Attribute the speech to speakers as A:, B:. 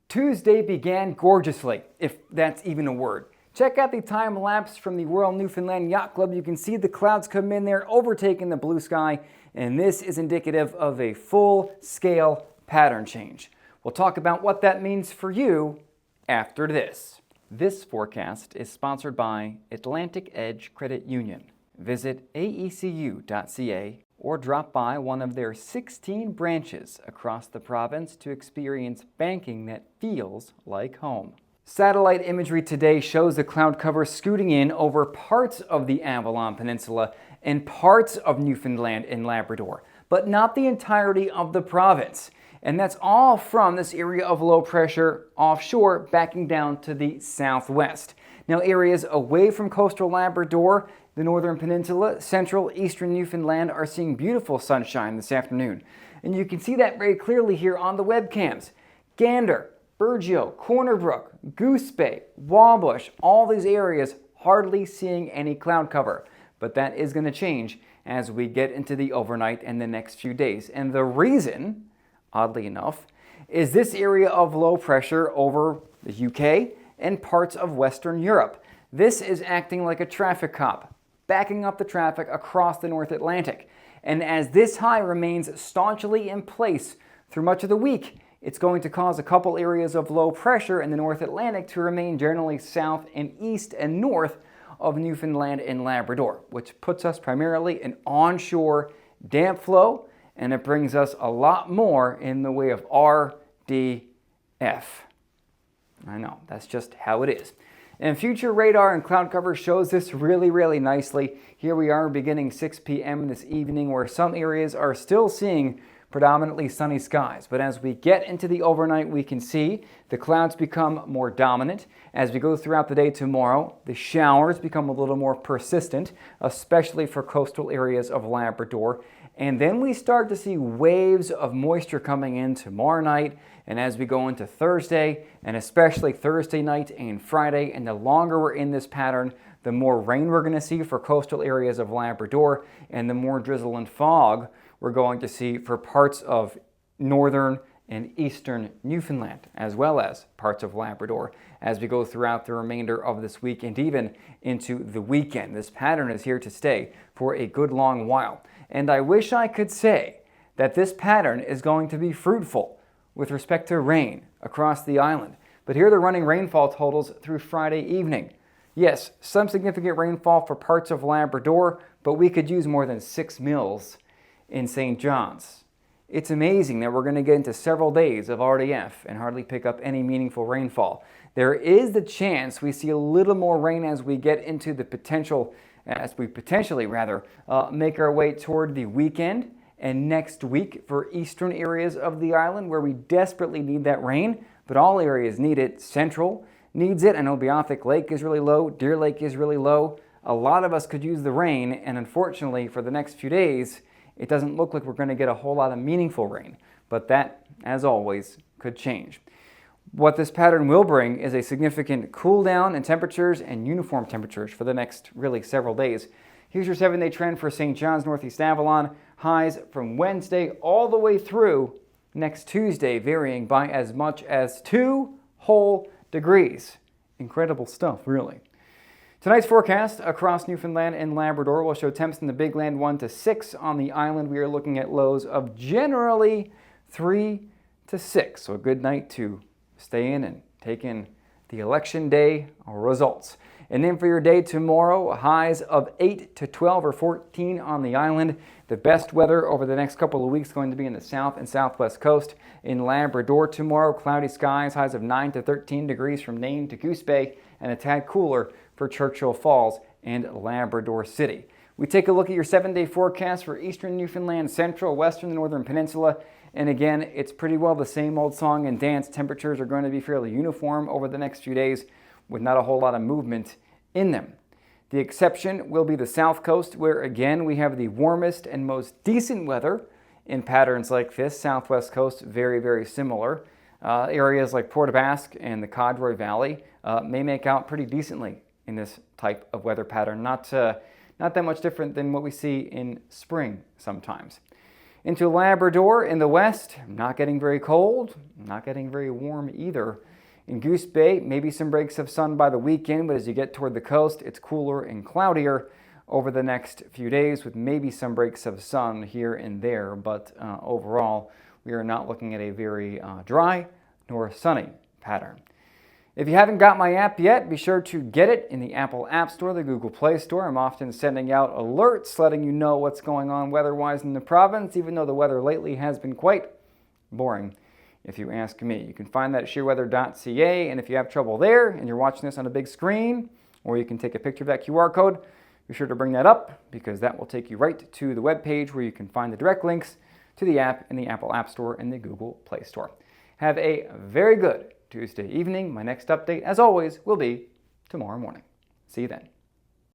A: Tuesday began gorgeously, if that's even a word. Check out the time lapse from the Royal Newfoundland Yacht Club. You can see the clouds come in there, overtaking the blue sky, and this is indicative of a full-scale pattern change. We'll talk about what that means for you after this. This forecast is sponsored by Atlantic Edge Credit Union. Visit aecu.ca or drop by one of their 16 branches across the province to experience banking that feels like home. Satellite imagery today shows the cloud cover scooting in over parts of the Avalon Peninsula and parts of Newfoundland and Labrador, but not the entirety of the province. And that's all from this area of low pressure offshore backing down to the southwest. Now, areas away from coastal Labrador, the northern peninsula, central, eastern Newfoundland are seeing beautiful sunshine this afternoon. And you can see that very clearly here on the webcams. Gander, Burgeo, Corner Brook, Goose Bay, Wabush, all these areas hardly seeing any cloud cover. But that is going to change as we get into the overnight and the next few days. And the reason, oddly enough, is this area of low pressure over the UK and parts of Western Europe. This is acting like a traffic cop, backing up the traffic across the North Atlantic. And as this high remains staunchly in place through much of the week, it's going to cause a couple areas of low pressure in the North Atlantic to remain generally south and east and north of Newfoundland and Labrador, which puts us primarily in onshore damp flow, and it brings us a lot more in the way of RDF. I know, that's just how it is. And future radar and cloud cover shows this really nicely. Here we are beginning 6 p.m. this evening, where some areas are still seeing predominantly sunny skies. But as we get into the overnight, we can see the clouds become more dominant. As we go throughout the day tomorrow, the showers become a little more persistent, especially for coastal areas of Labrador. And then we start to see waves of moisture coming in tomorrow night, and as we go into Thursday, and especially Thursday night and Friday, and the longer we're in this pattern, the more rain we're going to see for coastal areas of Labrador, and the more drizzle and fog we're going to see for parts of northern and eastern Newfoundland, as well as parts of Labrador, as we go throughout the remainder of this week and even into the weekend. This pattern is here to stay for a good long while. And I wish I could say that this pattern is going to be fruitful with respect to rain across the island. But here they're running rainfall totals through Friday evening. Yes, some significant rainfall for parts of Labrador, but we could use more than 6 mils in St. John's. It's amazing that we're going to get into several days of RDF and hardly pick up any meaningful rainfall. There is the chance we see a little more rain as we get into the potentially make our way toward the weekend and next week for eastern areas of the island where we desperately need that rain, but all areas need it. Central needs it. I know Beothic Lake is really low, Deer Lake is really low. A lot of us could use the rain, and unfortunately for the next few days, it doesn't look like we're going to get a whole lot of meaningful rain, but that, as always, could change. What this pattern will bring is a significant cool down in temperatures and uniform temperatures for the next really several days. Here's your 7-day trend for St. John's, Northeast Avalon. Highs from Wednesday all the way through next Tuesday, varying by as much as 2 whole degrees. Incredible stuff, really. Tonight's forecast across Newfoundland and Labrador will show temps in the Big Land 1 to 6. On the island, we are looking at lows of generally 3 to 6. So a good night to stay in and take in the election day results. And then for your day tomorrow, highs of 8 to 12 or 14 on the island. The best weather over the next couple of weeks going to be in the south and southwest coast. In Labrador tomorrow, cloudy skies, highs of 9 to 13 degrees from Nain to Goose Bay, and a tad cooler for Churchill Falls and Labrador City. We take a look at your 7-day forecast for eastern Newfoundland, central, western, and northern peninsula. And again, it's pretty well the same old song and dance. Temperatures are going to be fairly uniform over the next few days with not a whole lot of movement in them. The exception will be the south coast, where again we have the warmest and most decent weather in patterns like this. Southwest coast, very similar. Areas like Port aux Basques and the Cadroy Valley may make out pretty decently in this type of weather pattern. Not that much different than what we see in spring sometimes. Into Labrador in the west, not getting very cold, not getting very warm either. In Goose Bay, maybe some breaks of sun by the weekend, but as you get toward the coast, it's cooler and cloudier over the next few days with maybe some breaks of sun here and there. But overall, we are not looking at a very dry nor sunny pattern. If you haven't got my app yet, be sure to get it in the Apple App Store, the Google Play Store. I'm often sending out alerts letting you know what's going on weather-wise in the province, even though the weather lately has been quite boring, if you ask me. You can find that at sheerweather.ca, and if you have trouble there and you're watching this on a big screen, or you can take a picture of that QR code, be sure to bring that up because that will take you right to the web page where you can find the direct links to the app in the Apple App Store and the Google Play Store. Have a very good Tuesday evening. My next update, as always, will be tomorrow morning. See you then.